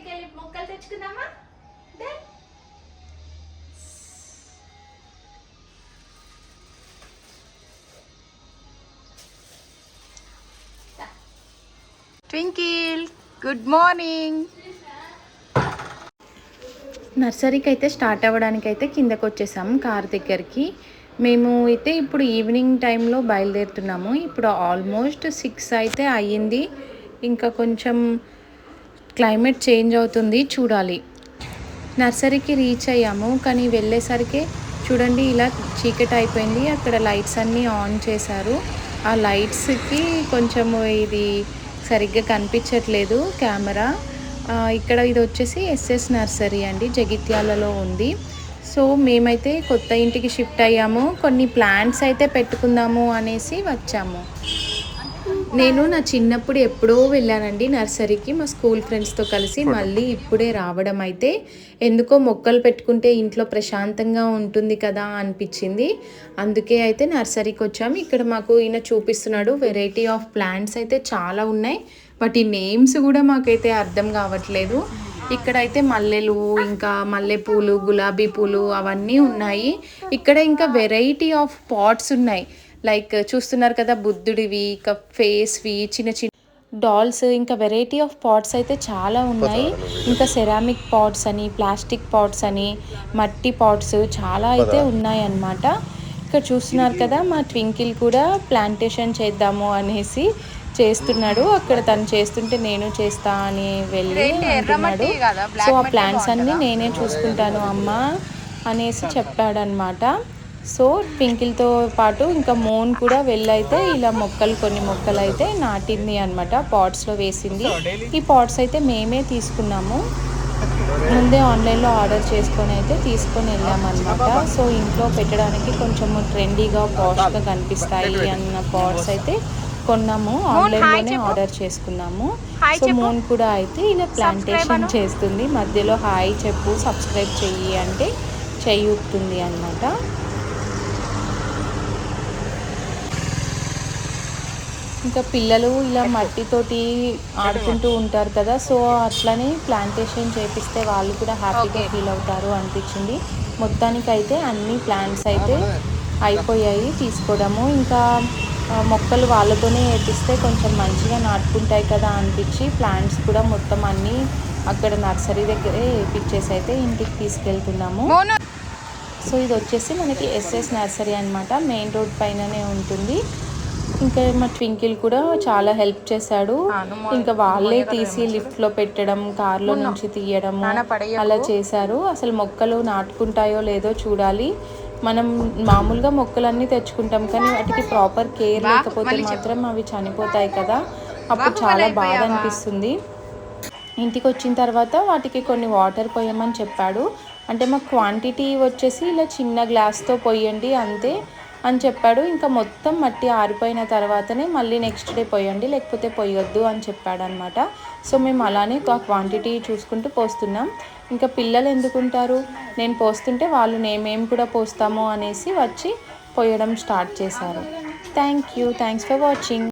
నర్సరీకి వెళ్ళి మొక్కలు తెచ్చుకుందామా? Twinkle good morning. నర్సరీకి అయితే స్టార్ట్ అవ్వడానికి అయితే కిందకు వచ్చేసాము కార్ దగ్గరికి. మేము అయితే ఇప్పుడు ఈవినింగ్ టైంలో బయలుదేరుతున్నాము. ఇప్పుడు ఆల్మోస్ట్ 6 అయితే అయ్యింది. ఇంకా కొంచెం క్లైమేట్ చేంజ్ అవుతుంది, చూడాలి. నర్సరీకి రీచ్ అయ్యాము, కానీ వెళ్ళేసరికి చూడండి ఇలా చీకటి అయిపోయింది. అక్కడ లైట్స్ అన్నీ ఆన్ చేశారు. ఆ లైట్స్కి కొంచెం ఇది సరిగ్గా కనిపించట్లేదు కెమెరా. ఇక్కడ ఇది వచ్చేసి ఎస్ఎస్ నర్సరీ అండి, జగిత్యాలలో ఉంది. సో మేమైతే కొత్త ఇంటికి షిఫ్ట్ అయ్యాము. కొన్ని ప్లాంట్స్ అయితే పెట్టుకుందాము అనేసి వచ్చాము. నేను నా చిన్నప్పుడు ఎప్పుడో వెళ్ళానండి నర్సరీకి మా స్కూల్ ఫ్రెండ్స్తో కలిసి. మళ్ళీ ఇప్పుడే రావడం అయితే ఎందుకో మొక్కలు పెట్టుకుంటే ఇంట్లో ప్రశాంతంగా ఉంటుంది కదా అనిపించింది. అందుకే అయితే నర్సరీకి వచ్చాము. ఇక్కడ మాకు ఈయన చూపిస్తున్నాడు, వెరైటీ ఆఫ్ ప్లాంట్స్ అయితే చాలా ఉన్నాయి. వాటి నేమ్స్ కూడా మాకైతే అర్థం కావట్లేదు. ఇక్కడైతే మల్లెలు, ఇంకా మల్లెపూలు, గులాబీ పూలు అవన్నీ ఉన్నాయి. ఇక్కడ ఇంకా వెరైటీ ఆఫ్ పాట్స్ ఉన్నాయి. లైక్ చూస్తున్నారు కదా, బుద్ధుడివి, ఇంకా ఫేస్వి, చిన్న చిన్న డాల్స్, ఇంకా వెరైటీ ఆఫ్ పాట్స్ అయితే చాలా ఉన్నాయి. ఇంకా సెరామిక్ పాట్స్ అని, ప్లాస్టిక్ పాట్స్ అని, మట్టి పాట్స్ చాలా అయితే ఉన్నాయి అన్నమాట. ఇక్కడ చూస్తున్నారు కదా, మా ట్వింకిల్ కూడా ప్లాంటేషన్ చేద్దాము అనేసి చేస్తున్నాడు. అక్కడ తను చేస్తుంటే నేను చేస్తా అని వెళ్ళి అంటున్నాడు. సో ఆ ప్లాంట్స్ అన్నీ నేనే చూసుకుంటాను అమ్మ అనేసి చెప్పాడనమాట. సో ట్వింకిల్తో పాటు ఇంకా మోన్ కూడా వెళ్ళైతే ఇలా కొన్ని మొక్కలు అయితే నాటింది అనమాట, పాట్స్లో వేసింది. ఈ పాట్స్ అయితే మేమే తీసుకున్నాము, ముందే ఆన్లైన్లో ఆర్డర్ చేసుకొని అయితే తీసుకొని వెళ్ళామన్నమాట. సో ఇంట్లో పెట్టడానికి కొంచెం ట్రెండీగా పాష్గా కనిపిస్తాయి అన్న పాట్స్ అయితే కొన్నాము, ఆన్లైన్లోనే ఆర్డర్ చేసుకున్నాము. సో మోన్ కూడా అయితే ఇలా ప్లాంటేషన్ చేస్తుంది. మధ్యలో హాయ్ చెప్పు, సబ్స్క్రైబ్ చెయ్యి అంటే చెయ్యి ఊపుతుంది అన్నమాట. ఇంకా పిల్లలు ఇలా మట్టితోటి ఆడుకుంటూ ఉంటారు కదా, సో అట్లనే ప్లాంటేషన్ చేపిస్తే వాళ్ళు కూడా హ్యాపీగా ఫీల్ అవుతారు అనిపించింది. మొత్తానికైతే అన్ని ప్లాంట్స్ అయితే అయిపోయాయి తీసుకోవడము. ఇంకా మొక్కలు వాళ్ళతోనే వేపిస్తే కొంచెం మంచిగా నాటుకుంటాయి కదా అనిపించి ప్లాంట్స్ కూడా మొత్తం అన్నీ అక్కడ నర్సరీ దగ్గరే వేపించేసి అయితే ఇంటికి తీసుకెళ్తున్నాము. సో ఇది వచ్చేసి మనకి ఎస్ఎస్ నర్సరీ అనమాట, మెయిన్ రోడ్ పైననే ఉంటుంది. ఇంకా మా ట్వింకిల్ కూడా చాలా హెల్ప్ చేశాడు. ఇంకా వాళ్ళే తీసి లిఫ్ట్లో పెట్టడం, కార్లో నుంచి తీయడము అలా చేశారు. అసలు మొక్కలు నాటుకుంటాయో లేదో చూడాలి. మనం మామూలుగా మొక్కలన్నీ తెచ్చుకుంటాం, కానీ వాటికి ప్రాపర్ కేర్ లేకపోతే మాత్రం అవి చనిపోతాయి కదా, అప్పుడు చాలా బాధ అనిపిస్తుంది. ఇంటికి వచ్చిన తర్వాత వాటికి కొన్ని వాటర్ పోయమని చెప్పాడు. అంటే మాకు క్వాంటిటీ వచ్చేసి ఇలా చిన్న గ్లాస్తో పోయండి అంతే అని చెప్పాడు. ఇంకా మొత్తం మట్టి ఆరిపోయిన తర్వాతనే మళ్ళీ నెక్స్ట్ డే పోయండి, లేకపోతే పోయొద్దు అని చెప్పాడు అనమాట. సో మేము అలానే ఆ క్వాంటిటీ చూసుకుంటూ పోస్తున్నాం. ఇంకా పిల్లలు ఎందుకుంటారు, నేను పోస్తుంటే వాళ్ళు మేము కూడా పోస్తాము అనేసి వచ్చి పోయడం స్టార్ట్ చేశారు. Thanks for watching.